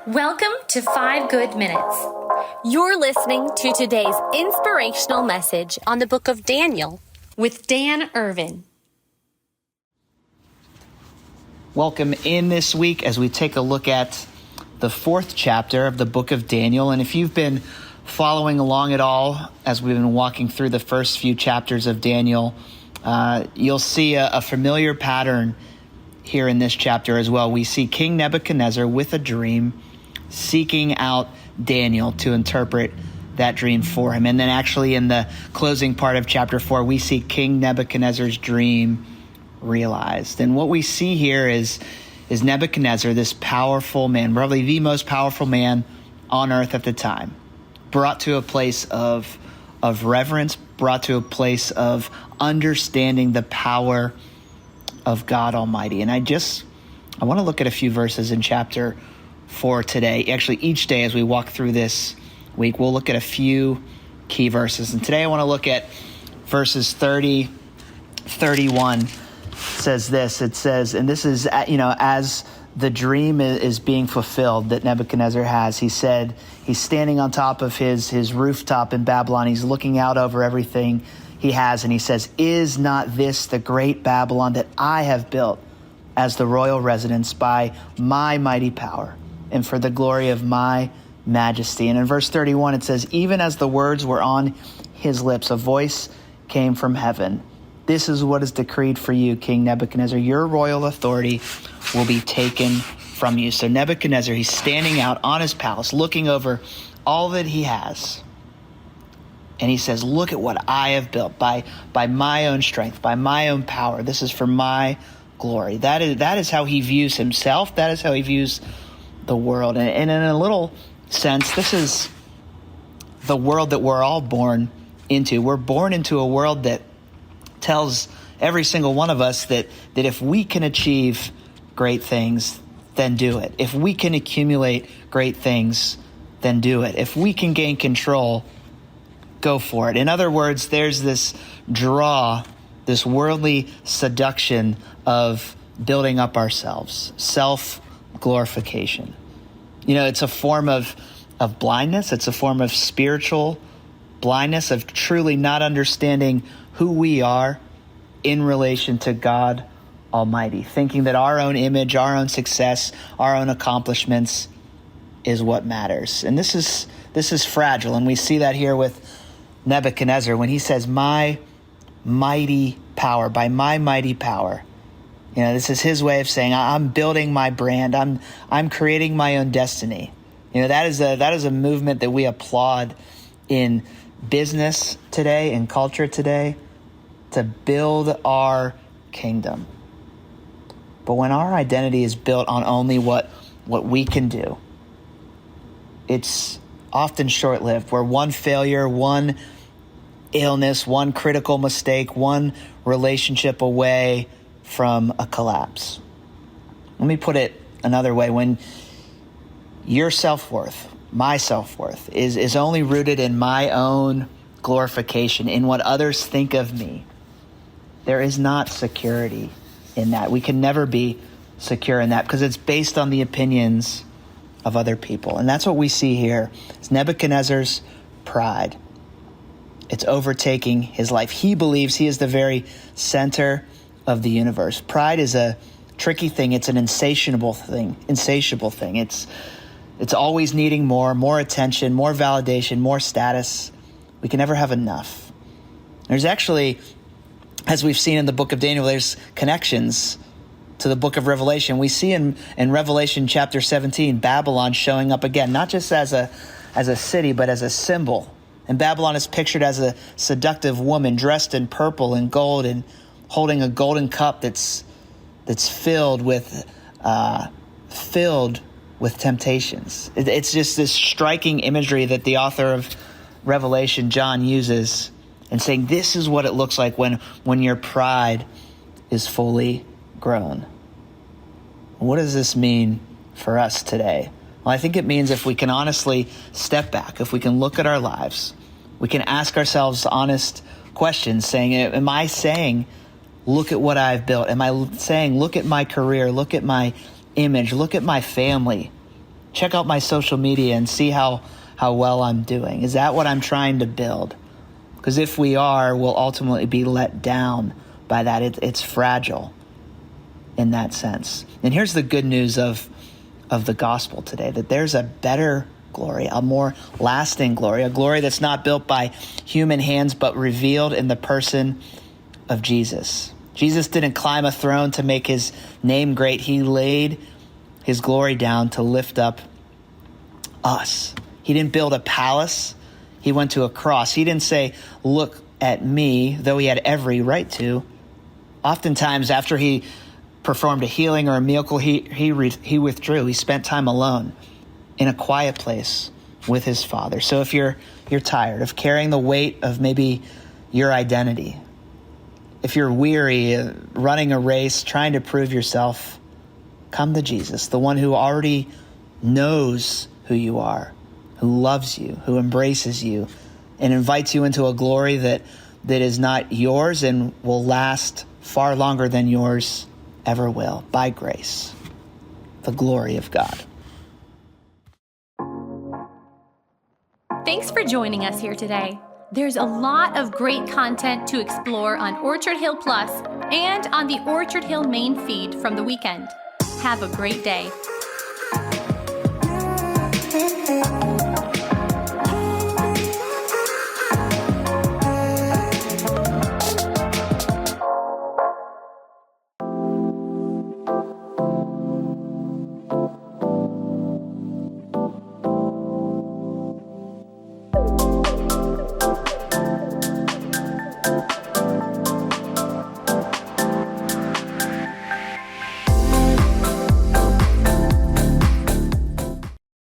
Welcome to 5 Good Minutes. You're listening to today's inspirational message on the book of Daniel With Dan Irvin. Welcome in this week as we take a look at the 4th chapter of the book of Daniel. And if you've been following along at all as we've been walking through the first few chapters of Daniel, you'll see a familiar pattern here in this chapter as well. We see King Nebuchadnezzar with a dream seeking out Daniel to interpret that dream for him. And then actually in the closing part of chapter 4, we see King Nebuchadnezzar's dream realized. And what we see here is Nebuchadnezzar, this powerful man, probably the most powerful man on earth at the time, brought to a place of reverence, brought to a place of understanding the power of God Almighty. And I want to look at a few verses in chapter 4 today. Actually, each day as we walk through this week, we'll look at a few key verses. And today I want to look at verses 30, 31. It says this, and this is, as the dream is being fulfilled that Nebuchadnezzar has, he said, he's standing on top of his rooftop in Babylon. He's looking out over everything he has, and he says, "Is not this the great Babylon that I have built as the royal residence by my mighty power and for the glory of my majesty?" And in verse 31, it says, "Even as the words were on his lips, a voice came from heaven. This is what is decreed for you, King Nebuchadnezzar. Your royal authority will be taken from you." So Nebuchadnezzar, he's standing out on his palace, looking over all that he has. And he says, "Look at what I have built by my own strength, by my own power. This is for my glory." That is how he views himself. That is how he views the world. And in a little sense, this is the world that we're all born into. We're born into a world that tells every single one of us that if we can achieve great things, then do it. If we can accumulate great things, then do it. If we can gain control, go for it. In other words, there's this draw, this worldly seduction of building up ourselves, self-glorification. It's a form of blindness. It's a form of spiritual blindness, of truly not understanding who we are in relation to God Almighty, thinking that our own image, our own success, our own accomplishments is what matters. And this is fragile, and we see that here with Nebuchadnezzar when he says, "My mighty power, by my mighty power." This is his way of saying, I'm building my brand. I'm creating my own destiny. That is a movement that we applaud in business today, in culture today, to build our kingdom. But when our identity is built on only what we can do, it's often short-lived. We're one failure, one illness, one critical mistake, one relationship away from a collapse. Let me put it another way. When your self-worth, my self-worth, is only rooted in my own glorification, in what others think of me, there is not security in that. We can never be secure in that because it's based on the opinions of other people. And that's what we see here. It's Nebuchadnezzar's pride. It's overtaking his life. He believes he is the very center of the universe. Pride is a tricky thing. It's an insatiable thing. It's always needing more attention, more validation, more status. We can never have enough. There's actually, as we've seen in the book of Daniel, there's connections to the book of Revelation. We see in Revelation chapter 17, Babylon showing up again, not just as a city, but as a symbol. And Babylon is pictured as a seductive woman dressed in purple and gold and holding a golden cup that's filled with temptations. It's just this striking imagery that the author of Revelation, John, uses and saying this is what it looks like when your pride is fully grown. What does this mean for us today? Well, I think it means if we can honestly step back, if we can look at our lives, we can ask ourselves honest questions saying, am I saying, look at what I've built? Am I saying, look at my career, look at my image, look at my family? check out my social media and see how well I'm doing. Is that what I'm trying to build? Because if we are, we'll ultimately be let down by that. It's fragile in that sense. And here's the good news of the gospel today, that there's a better glory, a more lasting glory, a glory that's not built by human hands, but revealed in the person of Jesus. Jesus didn't climb a throne to make his name great. He laid his glory down to lift up us. He didn't build a palace. He went to a cross. He didn't say, look at me, though he had every right to. Oftentimes after he performed a healing or a miracle, he withdrew. He spent time alone in a quiet place with his Father. So if you're tired of carrying the weight of maybe your identity, if you're weary, running a race, trying to prove yourself, come to Jesus, the one who already knows who you are, who loves you, who embraces you, and invites you into a glory that is not yours and will last far longer than yours ever will, by grace, the glory of God. Thanks for joining us here today. There's a lot of great content to explore on Orchard Hill Plus and on the Orchard Hill main feed from the weekend. Have a great day.